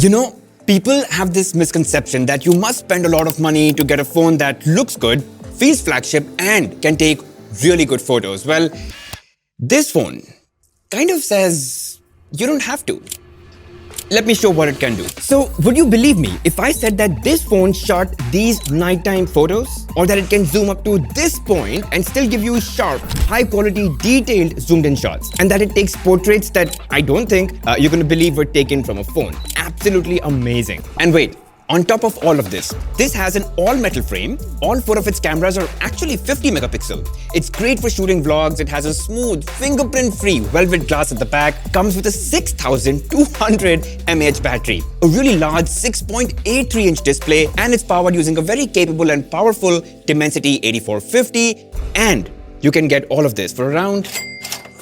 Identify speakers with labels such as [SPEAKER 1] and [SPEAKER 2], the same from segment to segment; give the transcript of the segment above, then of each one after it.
[SPEAKER 1] You know, people have this misconception that you must spend a lot of money to get a phone that looks good, feels flagship, and can take really good photos. Well, this phone kind of says you don't have to. Let me show what it can do. So, would you believe me if I said that this phone shot these nighttime photos? Or that it can zoom up to this point and still give you sharp, high quality, detailed zoomed in shots? And that it takes portraits that I don't think you're gonna believe were taken from a phone. Absolutely amazing. And wait, on top of all of this has an all-metal frame. All 4 of its cameras are actually 50 megapixel. It's great for shooting vlogs. It has a smooth, fingerprint-free velvet glass at the back. Comes with a 6200 mAh battery, a really large 6.83-inch display, and it's powered using a very capable and powerful Dimensity 8450. And you can get all of this for around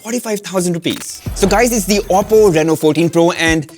[SPEAKER 1] 45,000 rupees. So guys, it's the OPPO Reno 14 Pro, and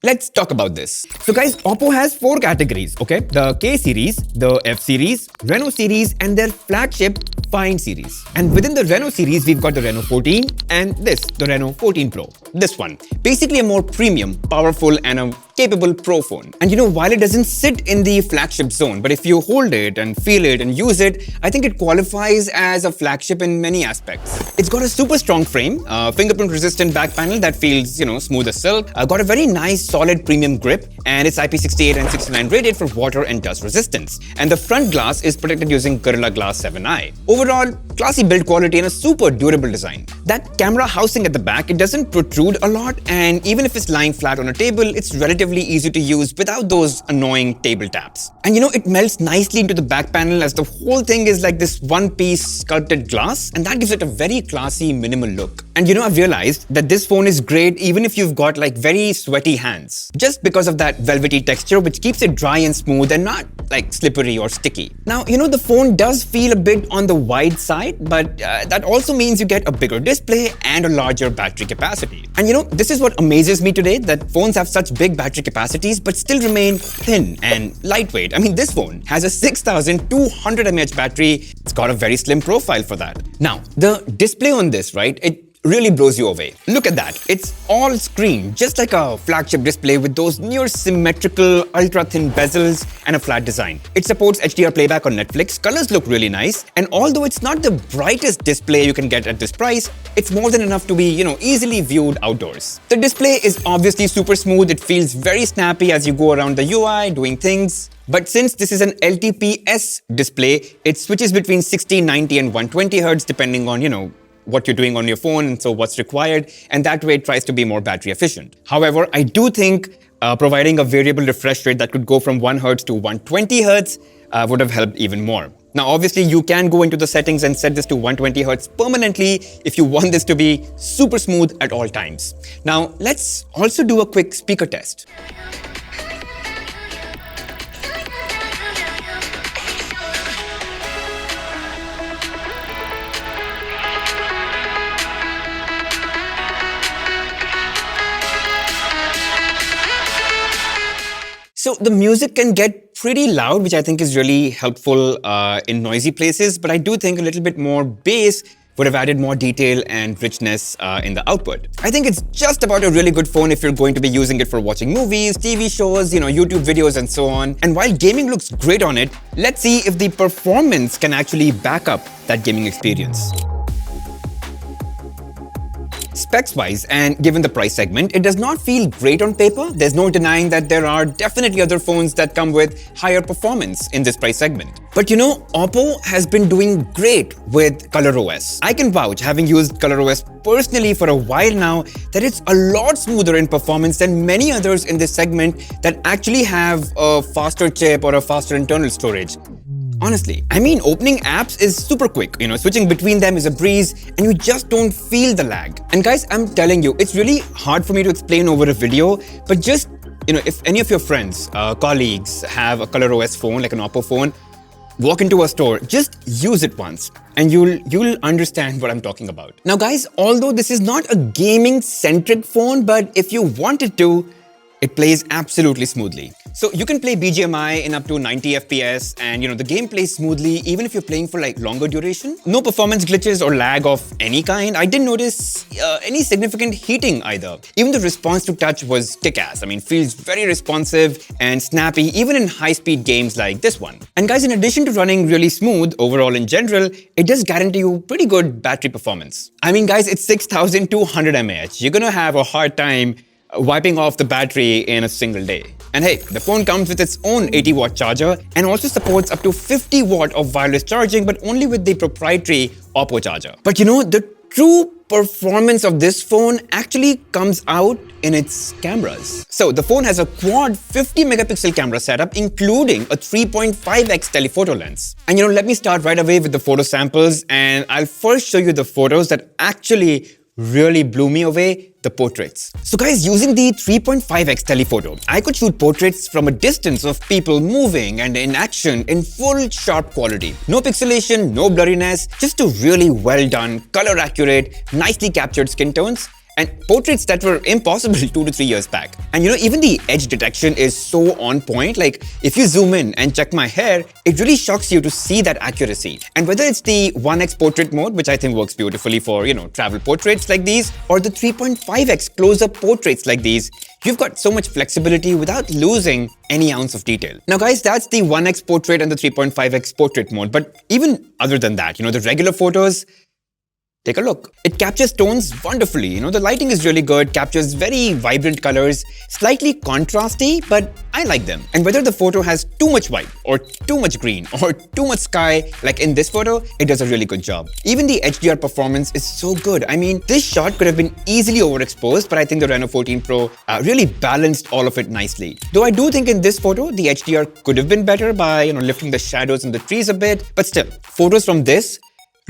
[SPEAKER 1] let's talk about this. So guys, OPPO has 4 categories, okay? The K series, the F series, Reno series, and their flagship Find series. And within the Reno series, we've got the Reno 14 and the Reno 14 Pro. This one, basically a more premium, powerful, and a capable Pro phone. And you know, while it doesn't sit in the flagship zone, but if you hold it and feel it and use it, I think it qualifies as a flagship in many aspects. It's got a super strong frame, fingerprint resistant back panel that feels, smooth as silk, got a very nice solid premium grip, and it's IP68 and 69 rated for water and dust resistance. And the front glass is protected using Gorilla Glass 7i. Overall, classy build quality and a super durable design. That camera housing at the back, it doesn't protrude a lot, and even if it's lying flat on a table, it's relatively easy to use without those annoying table taps. And it melts nicely into the back panel, as the whole thing is like this one-piece sculpted glass, and that gives it a very classy, minimal look. And I've realized that this phone is great even if you've got like very sweaty hands, just because of that velvety texture which keeps it dry and smooth and not like slippery or sticky. Now, the phone does feel a bit on the wide side, but that also means you get a bigger display and a larger battery capacity. And this is what amazes me today, that phones have such big battery capacities but still remain thin and lightweight. I mean, this phone has a 6200 mAh battery. It's got a very slim profile for that. Now, the display on this, right, it really blows you away. Look at that. It's all screen, just like a flagship display with those near symmetrical, ultra-thin bezels and a flat design. It supports HDR playback on Netflix, colors look really nice, and although it's not the brightest display you can get at this price, it's more than enough to be, easily viewed outdoors. The display is obviously super smooth. It feels very snappy as you go around the UI doing things. But since this is an LTPS display, it switches between 60, 90, and 120 Hz depending on, what you're doing on your phone, and so what's required, and that way it tries to be more battery efficient. However, I do think providing a variable refresh rate that could go from 1 Hz to 120 Hz would have helped even more. Now, obviously, you can go into the settings and set this to 120 Hz permanently if you want this to be super smooth at all times. Now, let's also do a quick speaker test. So the music can get pretty loud, which I think is really helpful in noisy places, but I do think a little bit more bass would have added more detail and richness in the output. I think it's just about a really good phone if you're going to be using it for watching movies, TV shows, YouTube videos, and so on. And while gaming looks great on it, let's see if the performance can actually back up that gaming experience. Specs-wise, and given the price segment, it does not feel great on paper. There's no denying that there are definitely other phones that come with higher performance in this price segment. But OPPO has been doing great with ColorOS. I can vouch, having used ColorOS personally for a while now, that it's a lot smoother in performance than many others in this segment that actually have a faster chip or a faster internal storage. Honestly, I mean, opening apps is super quick. Switching between them is a breeze and you just don't feel the lag. And guys, I'm telling you, it's really hard for me to explain over a video, but just, if any of your friends, colleagues have a ColorOS phone, like an OPPO phone, walk into a store, just use it once and you'll understand what I'm talking about. Now guys, although this is not a gaming-centric phone, but if you wanted to, It plays absolutely smoothly. So you can play BGMI in up to 90 FPS and the game plays smoothly even if you're playing for like longer duration. No performance glitches or lag of any kind. I didn't notice any significant heating either. Even the response to touch was kick-ass. I mean, feels very responsive and snappy even in high-speed games like this one. And guys, in addition to running really smooth overall in general, it does guarantee you pretty good battery performance. I mean guys, it's 6200 mAh. You're gonna have a hard time wiping off the battery in a single day. And hey, the phone comes with its own 80-watt charger and also supports up to 50 watt of wireless charging, but only with the proprietary OPPO charger. But the true performance of this phone actually comes out in its cameras. So the phone has a quad 50 megapixel camera setup, including a 3.5x telephoto lens. And let me start right away with the photo samples, and I'll first show you the photos that actually really blew me away, the portraits. So guys, using the 3.5x telephoto, I could shoot portraits from a distance of people moving and in action in full sharp quality. No pixelation, no blurriness, just a really well done, color accurate, nicely captured skin tones. And portraits that were impossible 2 to 3 years back. And even the edge detection is so on point. Like if you zoom in and check my hair, it really shocks you to see that accuracy. And whether it's the 1x portrait mode, which I think works beautifully for, travel portraits like these, or the 3.5x close-up portraits like these, you've got so much flexibility without losing any ounce of detail. Now guys, that's the 1x portrait and the 3.5x portrait mode. But even other than that, the regular photos, take a look. It captures tones wonderfully. The lighting is really good, captures very vibrant colors, slightly contrasty, but I like them. And whether the photo has too much white or too much green or too much sky, like in this photo, it does a really good job. Even the HDR performance is so good. I mean, this shot could have been easily overexposed, but I think the Reno 14 Pro really balanced all of it nicely. Though I do think in this photo, the HDR could have been better by lifting the shadows in the trees a bit, but still, photos from this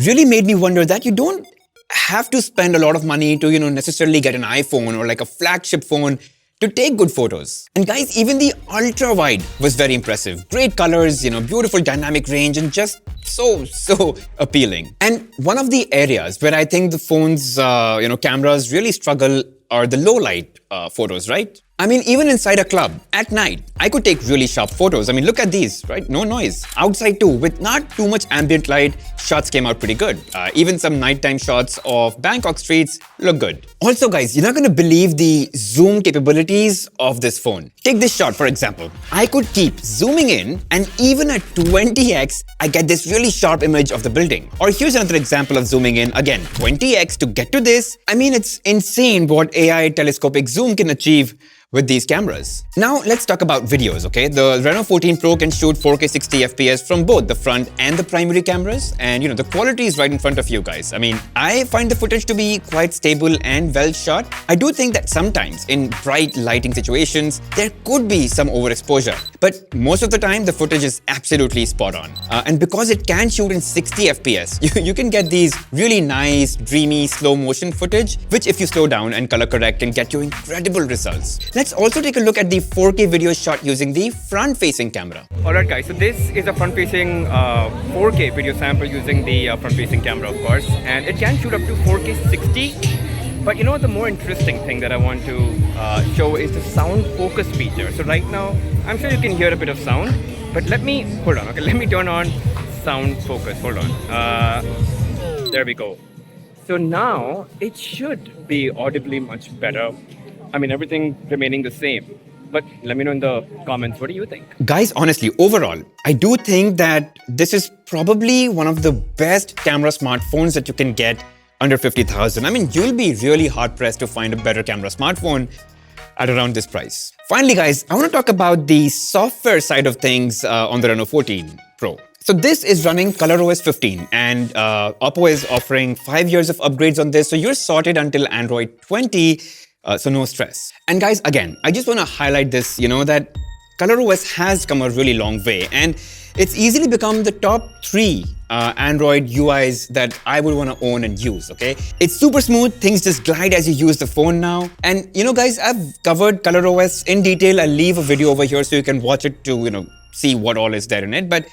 [SPEAKER 1] really made me wonder that you don't have to spend a lot of money to, necessarily get an iPhone or like a flagship phone to take good photos. And guys, even the ultra wide was very impressive. Great colors, beautiful dynamic range and just so appealing. And one of the areas where I think the phone's, cameras really struggle are the low light photos, right? I mean, even inside a club, at night, I could take really sharp photos. I mean, look at these, right? No noise. Outside too, with not too much ambient light, shots came out pretty good. Even some nighttime shots of Bangkok streets look good. Also guys, you're not gonna believe the zoom capabilities of this phone. Take this shot, for example. I could keep zooming in and even at 20x, I get this really sharp image of the building. Or here's another example of zooming in. Again, 20x to get to this. I mean, it's insane what AI telescopic zoom can achieve with these cameras. Now let's talk about videos, okay? The Reno 14 Pro can shoot 4K 60 FPS from both the front and the primary cameras, and the quality is right in front of you guys. I mean, I find the footage to be quite stable and well shot. I do think that sometimes in bright lighting situations, there could be some overexposure, but most of the time the footage is absolutely spot on. And because it can shoot in 60 FPS, you can get these really nice, dreamy, slow motion footage, which if you slow down and color correct can get you incredible results. Let's also take a look at the 4K video shot using the front-facing camera. Alright guys, so this is a front-facing 4K video sample using the front-facing camera, of course. And it can shoot up to 4K 60. But the more interesting thing that I want to show is the sound focus feature. So right now, I'm sure you can hear a bit of sound. But let me turn on sound focus. Hold on. There we go. So now, it should be audibly much better. I mean, everything remaining the same. But let me know in the comments, what do you think? Guys, honestly, overall, I do think that this is probably one of the best camera smartphones that you can get under 50,000. I mean, you'll be really hard-pressed to find a better camera smartphone at around this price. Finally, guys, I want to talk about the software side of things on the Reno 14 Pro. So this is running ColorOS 15 and OPPO is offering 5 years of upgrades on this. So you're sorted until Android 20. So no stress. And guys, again, I just want to highlight this, that ColorOS has come a really long way and it's easily become the top 3 Android UIs that I would want to own and use, okay? It's super smooth, things just glide as you use the phone now. And guys, I've covered ColorOS in detail. I'll leave a video over here so you can watch it to, see what all is there in it. But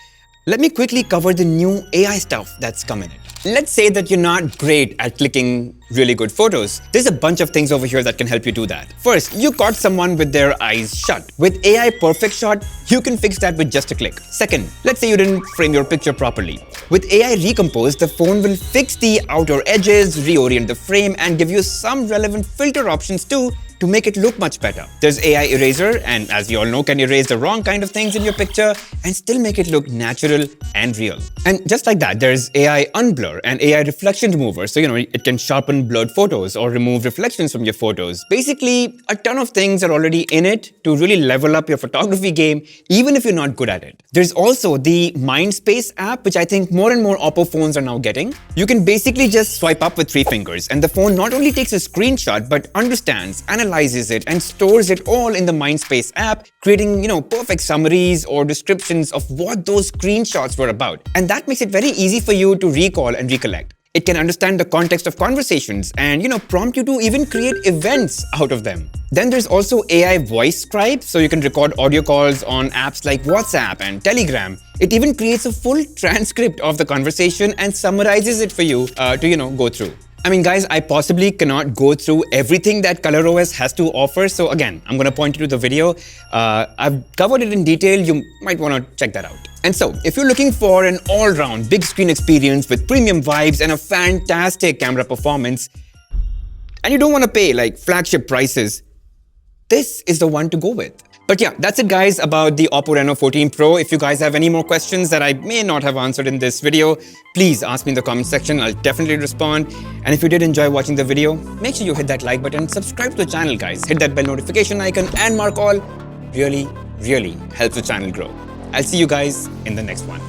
[SPEAKER 1] Let me quickly cover the new AI stuff that's come in it. Let's say that you're not great at clicking really good photos. There's a bunch of things over here that can help you do that. First, you caught someone with their eyes shut. With AI Perfect Shot, you can fix that with just a click. Second, let's say you didn't frame your picture properly. With AI Recompose, the phone will fix the outer edges, reorient the frame, and give you some relevant filter options too to make it look much better. There's AI Eraser, and as you all know, can erase the wrong kind of things in your picture and still make it look natural and real. And just like that, there's AI Unblur and AI Reflection Remover. So, it can sharpen blurred photos or remove reflections from your photos. Basically, a ton of things are already in it to really level up your photography game, even if you're not good at it. There's also the Mindspace app, which I think more and more OPPO phones are now getting. You can basically just swipe up with 3 fingers, and the phone not only takes a screenshot, but understands, analyzes it, and stores it all in the Mindspace app, creating, perfect summaries or descriptions of what those screenshots were about. And that makes it very easy for you to recall and recollect. It can understand the context of conversations and, prompt you to even create events out of them. Then there's also AI Voice Scribe, so you can record audio calls on apps like WhatsApp and Telegram. It even creates a full transcript of the conversation and summarizes it for you to, go through. I mean, guys, I possibly cannot go through everything that ColorOS has to offer. So again, I'm going to point you to the video. I've covered it in detail. You might want to check that out. And so, if you're looking for an all-round big screen experience with premium vibes and a fantastic camera performance, and you don't want to pay like flagship prices, this is the one to go with. But yeah, that's it guys about the OPPO Reno 14 Pro. If you guys have any more questions that I may not have answered in this video, please ask me in the comment section. I'll definitely respond. And if you did enjoy watching the video, make sure you hit that like button, subscribe to the channel guys, hit that bell notification icon and mark all. Really helps the channel grow. I'll see you guys in the next one.